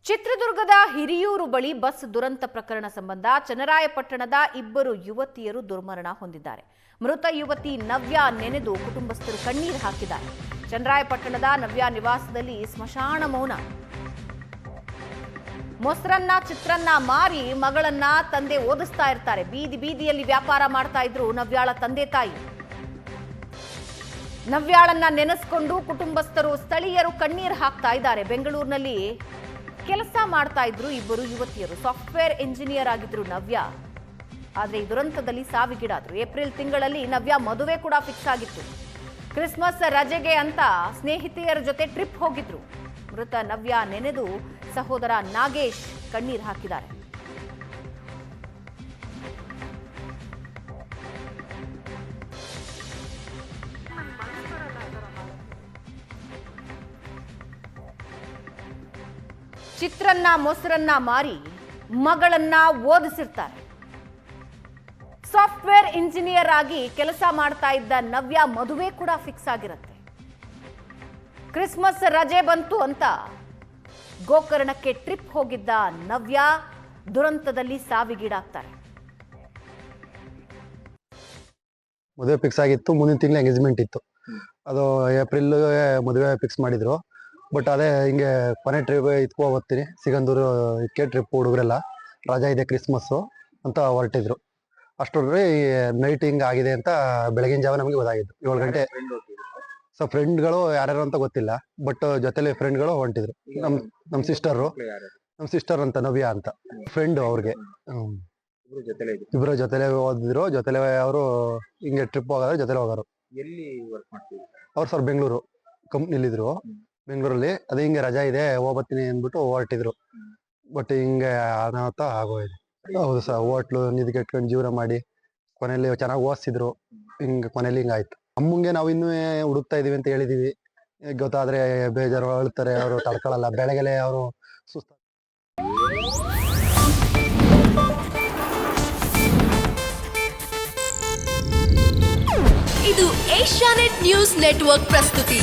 ಚಿತ್ರದುರ್ಗದ ಹಿರಿಯೂರು ಬಳಿ ಬಸ್ ದುರಂತ ಪ್ರಕರಣ ಸಂಬಂಧ ಚನ್ನರಾಯಪಟ್ಟಣದ ಇಬ್ಬರು ಯುವತಿಯರು ದುರ್ಮರಣ ಹೊಂದಿದ್ದಾರೆ. ಮೃತ ಯುವತಿ ನವ್ಯ ನೆನೆದು ಕುಟುಂಬಸ್ಥರು ಕಣ್ಣೀರು ಹಾಕಿದ್ದಾರೆ. ಚನ್ನರಾಯಪಟ್ಟಣದ ನವ್ಯ ನಿವಾಸದಲ್ಲಿ ಸ್ಮಶಾನ ಮೌನ. ಮೊಸರನ್ನ ಚಿತ್ರನ್ನ ಮಾರಿ ಮಗಳನ್ನ ತಂದೆ ಓದಿಸ್ತಾ ಇರ್ತಾರೆ. ಬೀದಿ ಬೀದಿಯಲ್ಲಿ ವ್ಯಾಪಾರ ಮಾಡ್ತಾ ಇದ್ರು ನವ್ಯಾಳ ತಂದೆ ತಾಯಿ. ನವ್ಯಾಳನ್ನ ನೆನೆಸ್ಕೊಂಡು ಕುಟುಂಬಸ್ಥರು ಸ್ಥಳೀಯರು ಕಣ್ಣೀರು ಹಾಕ್ತಾ ಇದ್ದಾರೆ. ಬೆಂಗಳೂರಿನಲ್ಲಿ ಕೆಲಸ ಮಾಡ್ತಾ ಇದ್ರು ಇಬ್ಬರು ಯುವತಿಯರು. ಸಾಫ್ಟ್ವೇರ್ ಇಂಜಿನಿಯರ್ ಆಗಿದ್ರು ನವ್ಯ. ಆದರೆ ಈ ದುರಂತದಲ್ಲಿ ಸಾವಿಗೀಡಾದ್ರು. ಏಪ್ರಿಲ್ ತಿಂಗಳಲ್ಲಿ ನವ್ಯ ಮದುವೆ ಕೂಡ ಫಿಕ್ಸ್ ಆಗಿತ್ತು. ಕ್ರಿಸ್ಮಸ್ ರಜೆಗೆ ಅಂತ ಸ್ನೇಹಿತೆಯರ ಜೊತೆ ಟ್ರಿಪ್ ಹೋಗಿದ್ರು. ಮೃತ ನವ್ಯ ನೆನೆದು ಸಹೋದರ ನಾಗೇಶ್ ಕಣ್ಣೀರು ಹಾಕಿದ್ದಾರೆ. ಚಿತ್ರನ್ನ ಮೊಸರನ್ನ ಮಾರಿ ಮಗಳನ್ನ ಓದಿಸಿರ್ತಾರೆ. ಸಾಫ್ಟ್ವೇರ್ ಇಂಜಿನಿಯರ್ ಆಗಿ ಕೆಲಸ ಮಾಡ್ತಾ ಇದ್ದ ನವ್ಯ ಮದುವೆ ಕೂಡ ಫಿಕ್ಸ್ ಆಗಿರುತ್ತೆ. ಕ್ರಿಸ್ಮಸ್ ರಜೆ ಬಂತು ಅಂತ ಗೋಕರ್ಣಕ್ಕೆ ಟ್ರಿಪ್ ಹೋಗಿದ್ದ ನವ್ಯ ದುರಂತದಲ್ಲಿ ಸಾವಿಗೀಡಾಗ್ತಾರೆ. ಮದುವೆ ಫಿಕ್ಸ್ ಆಗಿತ್ತು. ಮುಂದಿನ ತಿಂಗಳು ಎಂಗೇಜ್ಮೆಂಟ್ ಇತ್ತು. ಅದು ಏಪ್ರಿಲ್ ಮದುವೆ ಫಿಕ್ಸ್ ಮಾಡಿದ್ರು. ಬಟ್ ಅದೇ ಹಿಂಗೆ ಕೊನೆ ಟ್ರಿಪ್ ಇದ್ಕೋ ಹೋಗ್ತೀನಿ ಸಿಗಂದೂರು ಇದಕ್ಕೆ ಟ್ರಿಪ್ ಹುಡುಗರೆಲ್ಲ ರಜಾ ಇದೆ ಕ್ರಿಸ್ಮಸ್ಸು ಅಂತ ಹೊರಟಿದ್ರು. ಅಷ್ಟೊಂದ್ರೆ ನೈಟ್ ಹಿಂಗೆ ಆಗಿದೆ ಅಂತ ಬೆಳಗಿನ ಜಾವ ನಮಗೆ ಗೊತ್ತಾಗಿದ್ದು 7 ಗಂಟೆ. ಸೊ ಫ್ರೆಂಡ್ಗಳು ಯಾರ್ಯಾರು ಅಂತ ಗೊತ್ತಿಲ್ಲ, ಬಟ್ ಜೊತೆಲಿ ಫ್ರೆಂಡ್ಗಳು ಹೊಂಟಿದ್ರು. ನಮ್ಮ ಸಿಸ್ಟರ್ ಅಂತ ನವ್ಯ ಅಂತ ಫ್ರೆಂಡ್ ಅವ್ರಿಗೆ. ಇಬ್ರು ಜೊತೆಲೆ ಓದಿದ್ರು. ಜೊತೆಲೆ ಅವರು ಹಿಂಗೆ ಟ್ರಿಪ್ ಹೋಗೋರು, ಜೊತೆಲೆ ಹೋಗೋರು. ಅವ್ರು ಸರ್ ಬೆಂಗಳೂರು ಕಂಪ್ನಿಲಿದ್ರು. ಬೆಂಗಳೂರಲ್ಲಿ ಅದೇ ಹಿಂಗೆ ರಜಾ ಇದೆ ಹೋಗ್ಬತ್ತೀನಿ ಅಂದ್ಬಿಟ್ಟು ಹೊರಟಿದ್ರು. ಬಟ್ ಹಿಂಗೆ ಅನಾಹುತ ಆಗೋಯ್ತು. ಹೌದು ಸರ್, ಹೋಟ್ಲು ನಿದ್ಗೆಟ್ಕೊಂಡು ಜೀವನ ಮಾಡಿ ಕೊನೆಯಲ್ಲಿ ಚೆನ್ನಾಗಿ ಓದಿಸಿದ್ರು. ಹಿಂಗೆ ಕೊನೆಯಲ್ಲಿ ಹಿಂಗಾಯ್ತು. ಅಮ್ಮಂಗೆ ನಾವು ಇನ್ನೂ ಹುಡುಕ್ತಾ ಇದೀವಿ ಅಂತ ಹೇಳಿದೀವಿ. ಗೊತ್ತಾದ್ರೆ ಬೇಜಾರು ಅಳ್ತಾರೆ, ಅವರು ತಡ್ಕೊಳಲ್ಲ. ಬೆಳಗ್ಗೆಲೆ ಅವರು ಸುಸ್ತ. ಇದು ಏಷ್ಯಾನೆಟ್ ನ್ಯೂಸ್ ನೆಟ್ವರ್ಕ್ ಪ್ರಸ್ತುತಿ.